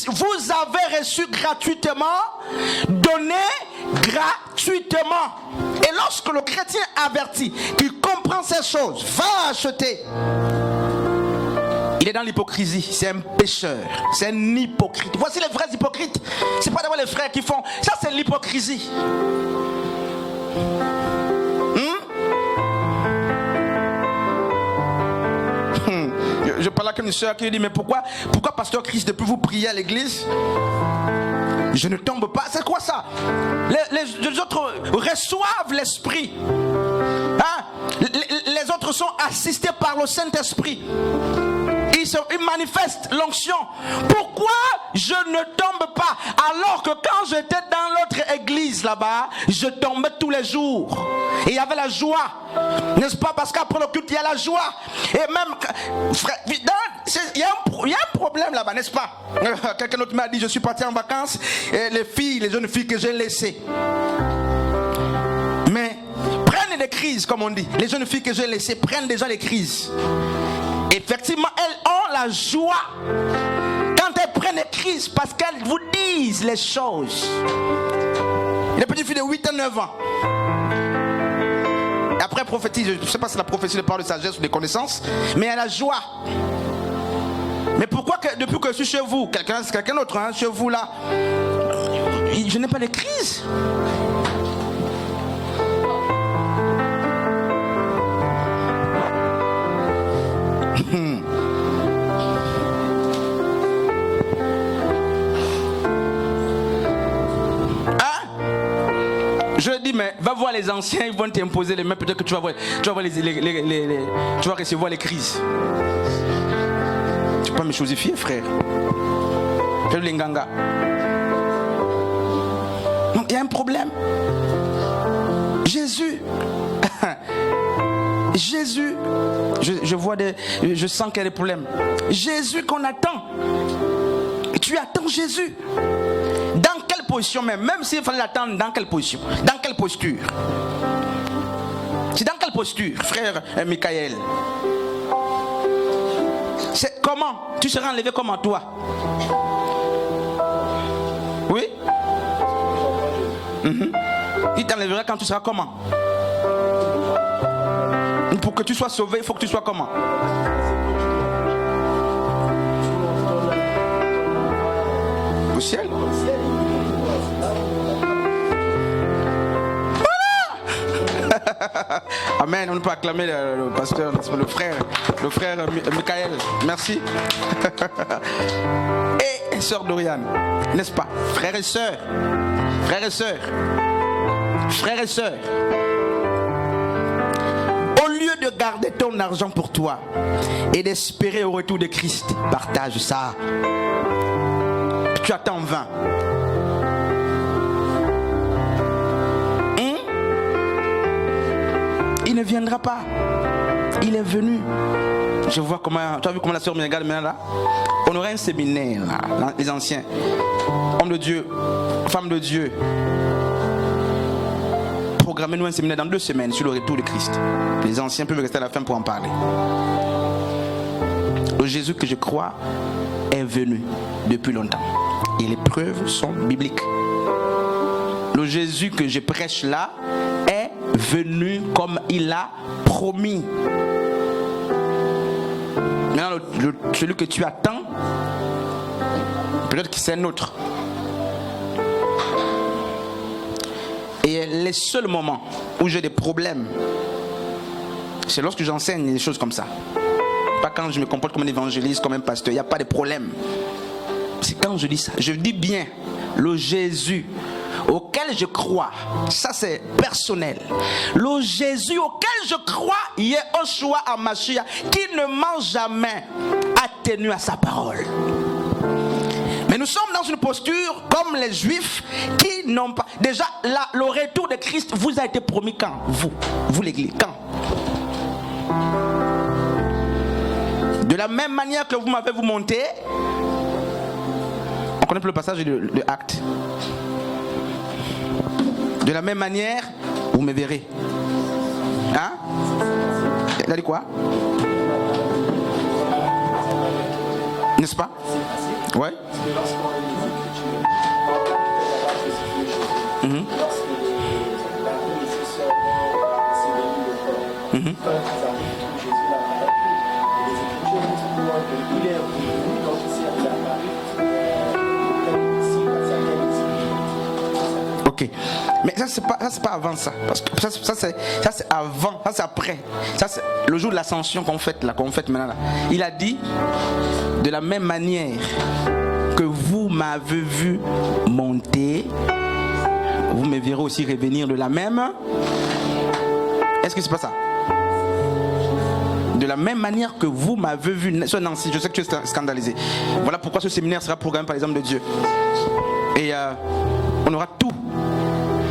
vous avez reçu gratuitement, donnez gratuitement. Et lorsque le chrétien averti, qui comprend ces choses, va acheter, il est dans l'hypocrisie. C'est un pécheur, c'est un hypocrite. Voici les vrais hypocrites. C'est pas d'abord les frères qui font ça, c'est l'hypocrisie. Je parle avec une soeur qui dit, mais pourquoi pasteur Christ, depuis vous priez à l'église, je ne tombe pas? C'est quoi ça? Les autres reçoivent l'esprit, hein? Les autres sont assistés par le Saint-Esprit. Ils manifestent l'onction. Pourquoi je ne tombe pas? Alors que quand j'étais dans l'autre église là-bas, je tombais tous les jours. Et il y avait la joie. N'est-ce pas? Parce qu'après le culte, il y a la joie. Et même, frère, il y a un problème là-bas, n'est-ce pas? Quelqu'un d'autre m'a dit, je suis parti en vacances, et les jeunes filles que j'ai laissées. Mais prennent des crises, comme on dit. Les jeunes filles que j'ai laissées prennent déjà les crises. Effectivement, elles ont la joie quand elles prennent les crises parce qu'elles vous disent les choses. Les petites filles de 8 à 9 ans. Et après, prophétise, je ne sais pas si la prophétie ne parle de sagesse ou de connaissances, mais elle a la joie. Mais pourquoi depuis que je suis chez vous, quelqu'un d'autre, hein, chez vous là, je n'ai pas les crises? Je dis, mais va voir les anciens, ils vont t'imposer les mains, peut-être que tu vas recevoir les crises. Tu peux pas me chosifier, frère. Fais le nganga. Donc il y a un problème. Jésus, je sens qu'il y a des problèmes. Jésus qu'on attend. Tu attends Jésus. Dans quelle position même s'il fallait l'attendre, dans quelle position? Dans quelle posture? C'est dans quelle posture, frère Michael? C'est comment? Tu seras enlevé comment toi? Oui? Il t'enlèvera quand tu seras comment? Pour que tu sois sauvé, il faut que tu sois comment? Au ciel. Voilà. Amen. On ne peut acclamer le pasteur, le frère Michael. Merci. Et sœur Doriane, n'est-ce pas? Frères et sœurs, au lieu de garder ton argent pour toi et d'espérer au retour de Christ, partage ça. Tu attends en vain. Il ne viendra pas. Il est venu. Je vois comment. Tu as vu comment la sœur me regarde maintenant là? On aurait un séminaire là, les anciens. Hommes de Dieu, femmes de Dieu. Programmez-nous un séminaire dans 2 semaines sur le retour de Christ. Les anciens peuvent rester à la fin pour en parler. Le Jésus que je crois est venu depuis longtemps. Et les preuves sont bibliques. Le Jésus que je prêche là est venu comme il a promis. Maintenant, celui que tu attends, peut-être que c'est un autre. Et les seuls moments où j'ai des problèmes, c'est lorsque j'enseigne des choses comme ça. Pas quand je me comporte comme un évangéliste, comme un pasteur. Il n'y a pas de problème. C'est quand je dis ça. Je dis bien le Jésus auquel je crois. Ça c'est personnel. Le Jésus auquel je crois, Yehoshua HaMashiach, qui ne ment jamais, a tenu à sa parole. Mais nous sommes dans une posture comme les Juifs qui n'ont pas. Déjà, le retour de Christ vous a été promis quand? Vous l'église, quand? De la même manière que vous m'avez monté, on connaît le passage de Actes. De la même manière, vous me verrez. Hein? Il a dit quoi? N'est-ce pas? Ouais. Lorsqu'on lit les Écritures, lorsque la vie et ses sœurs s'est réunie le corps, quand ils arrivent, Jésus l'a appris. Les Écritures nous disent qu'il est revenu, donc il a apparu Ok, mais ça c'est pas avant ça, parce que ça c'est avant, ça c'est après, ça c'est le jour de l'ascension qu'on fait maintenant là. Il a dit de la même manière que vous m'avez vu monter, vous me verrez aussi revenir de la même. Est-ce que c'est pas ça? De la même manière que vous m'avez vu. Nancy, je sais que tu es scandalisé. Voilà pourquoi ce séminaire sera programmé par les hommes de Dieu. Et on aura tout.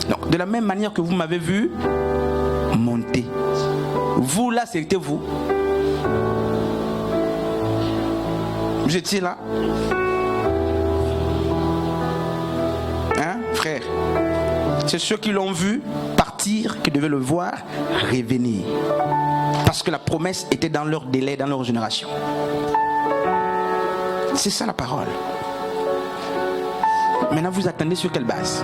Donc, de la même manière que vous m'avez vu monter. Vous là, c'était vous. Vous étiez là. Hein, frère? C'est ceux qui l'ont vu partir qui devaient le voir revenir. Parce que la promesse était dans leur délai, dans leur génération. C'est ça la parole. Maintenant, vous attendez sur quelle base?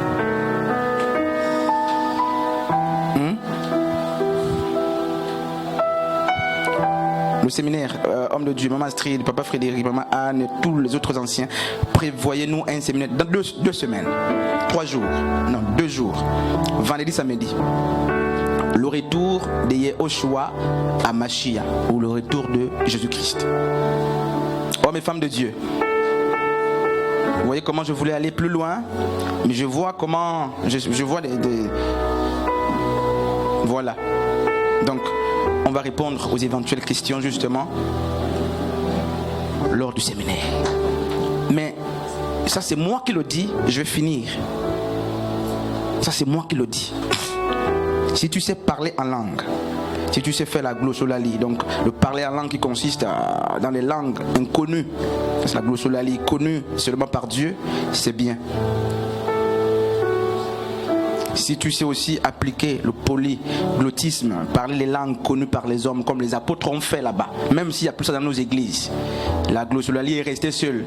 Le séminaire, homme de Dieu, maman Astrid, papa Frédéric, maman Anne et tous les autres anciens, prévoyez-nous un séminaire dans 2 semaines, 3 jours, non 2 jours, vendredi, samedi. Le retour de Yehoshua à Mashiach, ou le retour de Jésus-Christ. Hommes et femmes de Dieu, vous voyez comment je voulais aller plus loin, mais je vois comment, je vois voilà. Donc, on va répondre aux éventuelles questions justement lors du séminaire. Mais ça c'est moi qui le dis, je vais finir. Ça c'est moi qui le dis. Si tu sais parler en langue, si tu sais faire la glossolalie, donc le parler en langue qui consiste dans les langues inconnues, c'est la glossolalie connue seulement par Dieu, c'est bien. Si tu sais aussi appliquer le polyglottisme, parler les langues connues par les hommes comme les apôtres ont fait là-bas, même s'il n'y a plus ça dans nos églises, la glossolalie est restée seule.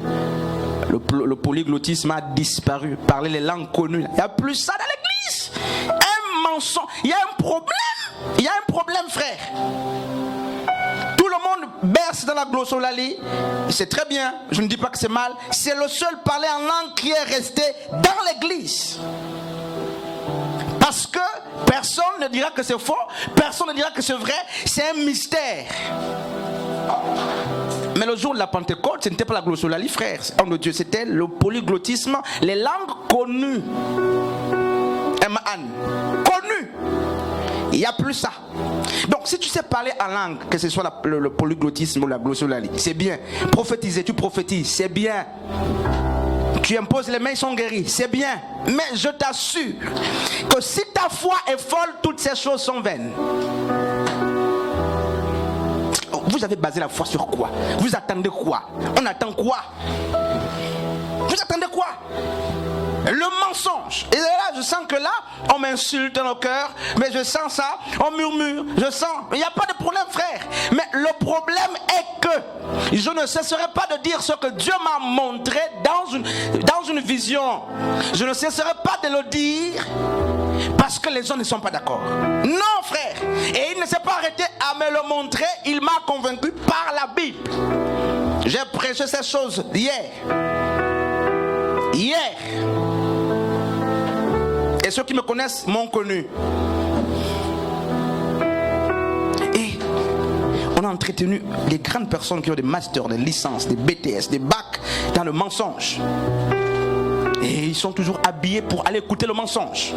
Le polyglottisme a disparu. Parler les langues connues, il n'y a plus ça dans l'église. Un mensonge, il y a un problème. Il y a un problème, frère. Tout le monde berce dans la glossolalie, c'est très bien, je ne dis pas que c'est mal. C'est le seul parler en langue qui est resté dans l'église. Parce que personne ne dira que c'est faux, personne ne dira que c'est vrai, c'est un mystère. Mais le jour de la Pentecôte, ce n'était pas la glossolalie, frère, homme de Dieu, c'était le polyglottisme, les langues connues. Connues. Il n'y a plus ça. Donc si tu sais parler en langue, que ce soit le polyglottisme ou la glossolalie, c'est bien. Prophétiser, tu prophétises, c'est bien. Tu imposes les mains, ils sont guéris, c'est bien. Mais je t'assure que si ta foi est folle, toutes ces choses sont vaines. Vous avez basé la foi sur quoi? Vous attendez quoi? On attend quoi? Vous attendez quoi? Le mensonge. Et là, je sens que là, on m'insulte dans le cœur, mais je sens ça, on murmure, je sens. Il n'y a pas de problème, frère. Mais le problème est que je ne cesserai pas de dire ce que Dieu m'a montré dans une vision. Je ne cesserai pas de le dire parce que les gens ne sont pas d'accord. Non, frère. Et il ne s'est pas arrêté à me le montrer. Il m'a convaincu par la Bible. J'ai prêché ces choses hier. Et ceux qui me connaissent m'ont connu. Et on a entretenu des grandes personnes qui ont des masters, des licences, des BTS, des bacs dans le mensonge. Et ils sont toujours habillés pour aller écouter le mensonge.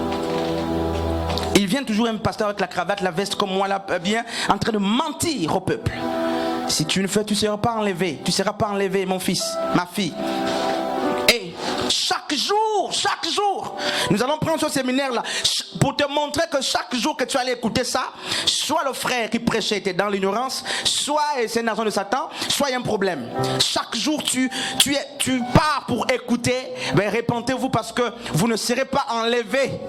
Il vient toujours un pasteur avec la cravate, la veste comme moi là, bien, en train de mentir au peuple. Si tu ne fais, tu ne seras pas enlevé. Tu ne seras pas enlevé, mon fils, ma fille. Et chaque jour, nous allons prendre ce séminaire-là pour te montrer que chaque jour que tu allais écouter ça, soit le frère qui prêchait était dans l'ignorance, soit c'est une raison de Satan, soit il y a un problème. Chaque jour, tu pars pour écouter. Ben, répentez-vous parce que vous ne serez pas enlevés.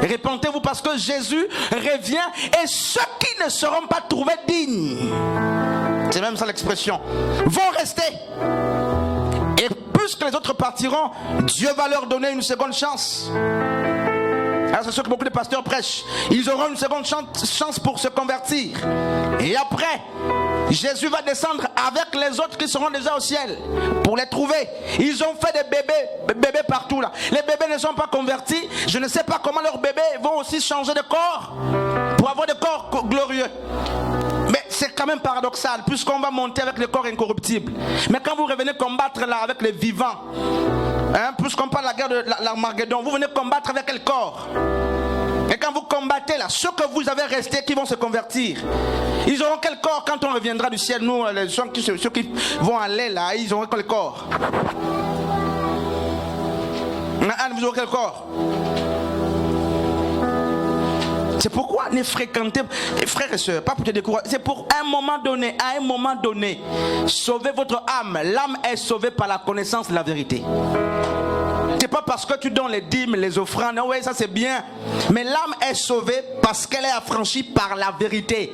Répentez-vous parce que Jésus revient et ceux qui ne seront pas trouvés dignes, c'est même ça l'expression, vont rester. Et peu puisque les autres partiront, Dieu va leur donner une seconde chance. Alors c'est ce que beaucoup de pasteurs prêchent. Ils auront une seconde chance pour se convertir. Et après, Jésus va descendre avec les autres qui seront déjà au ciel pour les trouver. Ils ont fait des bébés partout là. Les bébés ne sont pas convertis. Je ne sais pas comment leurs bébés vont aussi changer de corps pour avoir des corps glorieux. Mais c'est quand même paradoxal, puisqu'on va monter avec le corps incorruptible. Mais quand vous revenez combattre là avec les vivants, puisqu'on parle de la guerre de l'Armageddon, vous venez combattre avec quel corps? Et quand vous combattez là, ceux que vous avez restés qui vont se convertir, ils auront quel corps quand on reviendra du ciel? Nous, ceux qui vont aller là, ils auront quel corps? Vous aurez quel corps? C'est pourquoi ne fréquentez, frères et sœurs, pas pour te décourager, c'est pour à un moment donné, sauver votre âme. L'âme est sauvée par la connaissance de la vérité. C'est pas parce que tu donnes les dîmes, les offrandes, oui ça c'est bien, mais l'âme est sauvée parce qu'elle est affranchie par la vérité.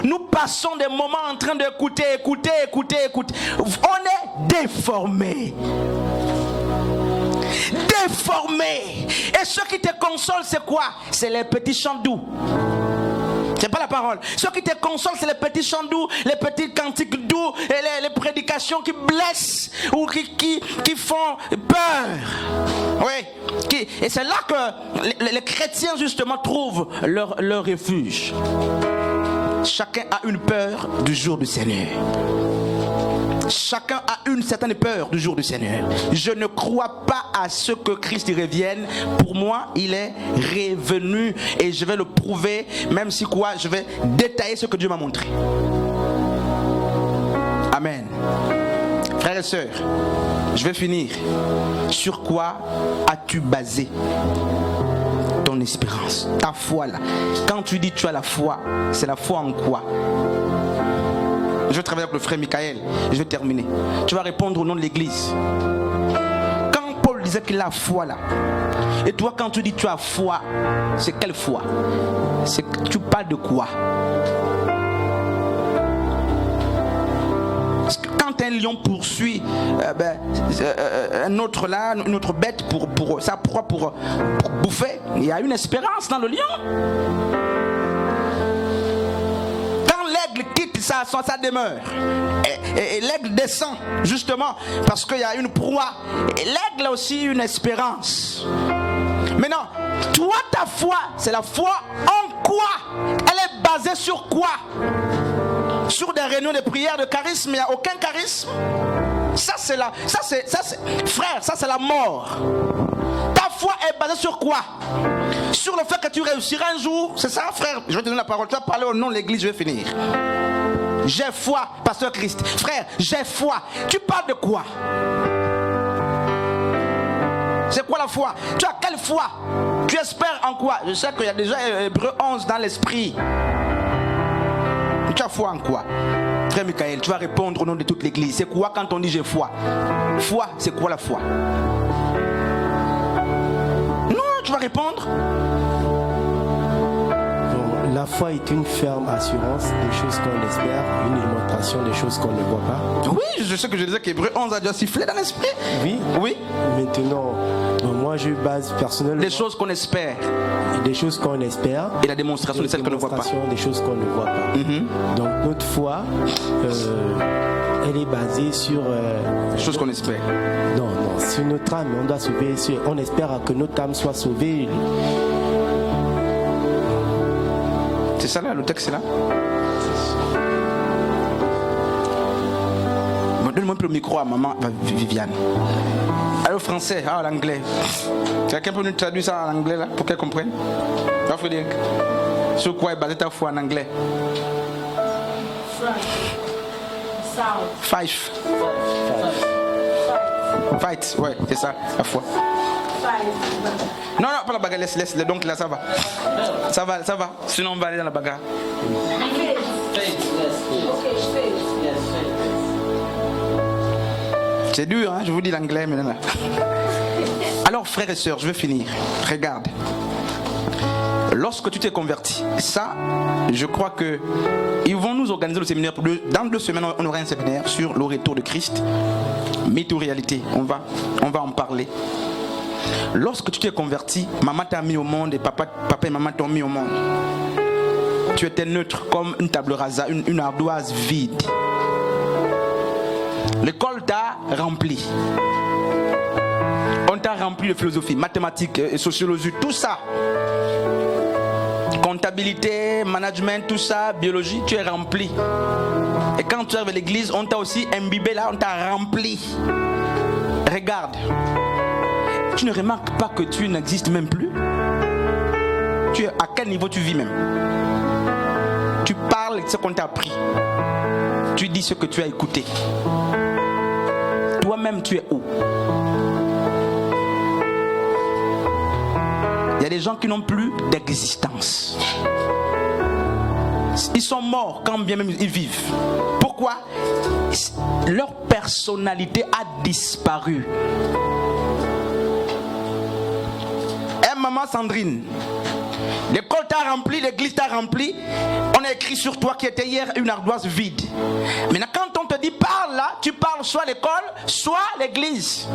Nous passons des moments en train d'écouter. On est déformés. Et ce qui te console c'est quoi? C'est les petits chants doux. C'est pas la parole. Ce qui te console c'est les petits chants doux, les petits cantiques doux et les prédications qui blessent ou qui font peur. Oui. Et c'est là que les chrétiens justement trouvent leur refuge. Chacun a une peur du jour du Seigneur. Chacun a une certaine peur du jour du Seigneur. Je ne crois pas à ce que Christ revienne. Pour moi, il est revenu et je vais le prouver, même si je vais détailler ce que Dieu m'a montré. Amen. Frères et sœurs, je vais finir. Sur quoi as-tu basé ton espérance? Ta foi là. Quand tu dis tu as la foi, c'est la foi en quoi? Je vais travailler avec le frère Michael. Je vais terminer. Tu vas répondre au nom de l'église. Quand Paul disait qu'il a foi là, et toi quand tu dis tu as foi, c'est quelle foi? C'est que tu parles de quoi? Parce que quand un lion poursuit un autre là, une autre bête pour bouffer, il y a une espérance dans le lion. L'aigle quitte sa demeure et l'aigle descend justement parce qu'il y a une proie et l'aigle a aussi une espérance. Maintenant, toi ta foi, c'est la foi en quoi? Elle est basée sur quoi? Sur des réunions de prière, de charisme? Il n'y a aucun charisme. Frère, ça c'est la mort. Ta foi est basée sur quoi? Sur le fait que tu réussiras un jour. C'est ça, frère. Je vais te donner la parole. Tu vas parler au nom de l'église, je vais finir. J'ai foi, pasteur Christ. Frère, j'ai foi. Tu parles de quoi? C'est quoi la foi? Tu as quelle foi? Tu espères en quoi? Je sais qu'il y a déjà Hébreux 11 dans l'esprit. Tu as foi en quoi? Frère Michael, tu vas répondre au nom de toute l'église. C'est quoi quand on dit j'ai foi? Foi, c'est quoi la foi? Tu vas répondre. Bon, la foi est une ferme assurance des choses qu'on espère, une démonstration des choses qu'on ne voit pas. Oui, je sais que je disais qu'Hébreux 11 a déjà sifflé dans l'esprit. Oui. Maintenant, moi je base personnellement. Les choses qu'on espère. Des choses qu'on espère. Et la démonstration de celles qu'on ne voit pas. Des choses qu'on ne voit pas. Donc notre foi, elle est basée sur. Des choses qu'on espère. Non, sur notre âme, on doit sauver. On espère que notre âme soit sauvée. C'est ça là, le texte est là. Donne-moi un peu le micro à maman Viviane. Allô français, l'anglais. Quelqu'un peut nous traduire ça en anglais là pour qu'elle comprenne? Pas Frédéric. Sur quoi est basée ta foi en anglais? Five. Fight, ouais, c'est ça, la foi. Non, pas la bagarre, laisse, donc là ça va. Ça va, sinon on va aller dans la bagarre. C'est dur, je vous dis l'anglais maintenant. Alors frères et sœurs, je vais finir. Regarde. Lorsque tu t'es converti, ça, je crois que ils vont nous organiser le séminaire. Dans 2 semaines, on aura un séminaire sur le retour de Christ. Mythe ou réalité, on va en parler. Lorsque tu t'es converti, maman t'a mis au monde et papa et maman t'ont mis au monde. Tu étais neutre comme une table rasa, une ardoise vide. L'école t'a rempli. On t'a rempli de philosophie, mathématiques, sociologie, tout ça. Comptabilité, management, tout ça, biologie, tu es rempli. Et quand tu arrives à l'église, on t'a aussi imbibé là, on t'a rempli. Regarde. Tu ne remarques pas que tu n'existes même plus? À quel niveau tu vis même? Tu parles de ce qu'on t'a appris. Tu dis ce que tu as écouté. Toi-même, tu es où? Il y a des gens qui n'ont plus d'existence. Ils sont morts quand bien même ils vivent. Pourquoi? Leur personnalité a disparu. Maman Sandrine, l'école t'a rempli, l'église t'a rempli. On a écrit sur toi qui était hier une ardoise vide. Maintenant, quand on te dit parle là, tu parles soit l'école, soit l'église,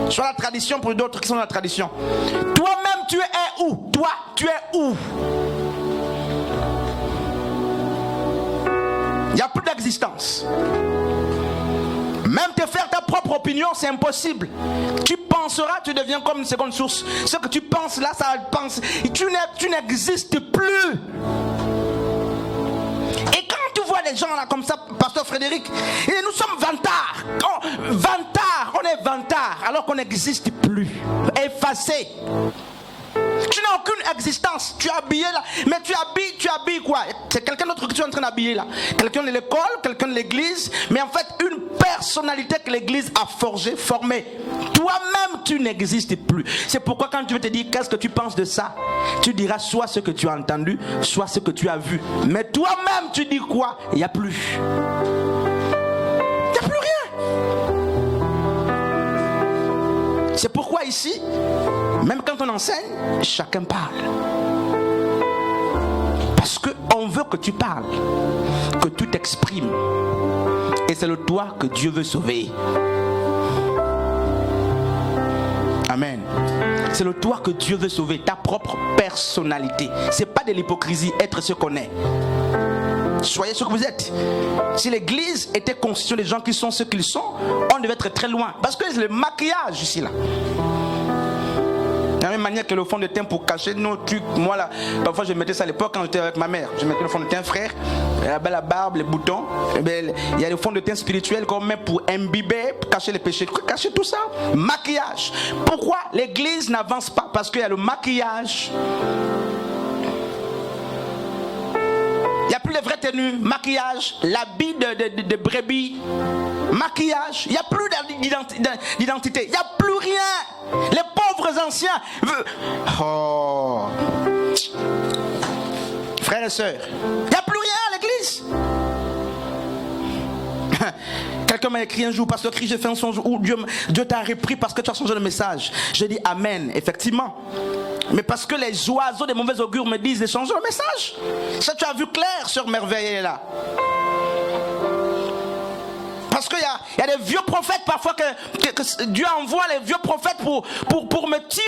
soit la tradition pour d'autres qui sont dans la tradition. Toi-même, tu es où? Toi, tu es où? Il n'y a plus d'existence. Même te faire ta propre opinion, c'est impossible. Tu penseras, tu deviens comme une seconde source. Ce que tu penses là, ça pense. Tu n'existes plus. Et quand tu vois des gens là comme ça, Pasteur Frédéric, et nous sommes vantards. On est vantards alors qu'on n'existe plus. Effacé. Tu n'as aucune existence. Tu es habillé là. Mais tu habilles quoi? C'est quelqu'un d'autre que tu es en train d'habiller là. Quelqu'un de l'école, quelqu'un de l'église. Mais en fait, une personnalité que l'église a forgée, formée. Toi-même, tu n'existes plus. C'est pourquoi quand tu veux te dire qu'est-ce que tu penses de ça, tu diras soit ce que tu as entendu, soit ce que tu as vu. Mais toi-même, tu dis quoi? Il n'y a plus. Il n'y a plus rien. C'est pourquoi ici, même quand on enseigne, chacun parle. Parce qu'on veut que tu parles, que tu t'exprimes. Et c'est le toi que Dieu veut sauver. Amen. C'est le toi que Dieu veut sauver, ta propre personnalité. C'est pas de l'hypocrisie, être ce qu'on est. Soyez ce que vous êtes. Si l'église était constituée des gens qui sont ce qu'ils sont, on devait être très loin. Parce que c'est le maquillage ici là. De la même manière que le fond de teint pour cacher nos trucs. Moi là, parfois je mettais ça à l'époque quand j'étais avec ma mère. Je mettais le fond de teint frère, la barbe, les boutons. Il y a le fond de teint spirituel qu'on met pour imbiber, pour cacher les péchés. Cacher tout ça. Maquillage. Pourquoi l'église n'avance pas? Parce qu'il y a le maquillage. Il n'y a plus les vraies tenues, maquillage, l'habit de brebis, maquillage, il n'y a plus d'identité, il n'y a plus rien. Les pauvres anciens oh. Frères et sœurs, il n'y a plus rien à l'église. Quelqu'un m'a écrit un jour, Pasteur Christ, j'ai fait un songe où Dieu t'a repris parce que tu as changé le message. J'ai dit Amen, effectivement. Mais parce que les oiseaux des mauvais augures me disent de changer le message. Ça, tu as vu clair, sœur merveille est là. Parce qu'il y a des vieux prophètes parfois que Dieu envoie les vieux prophètes pour me tirer.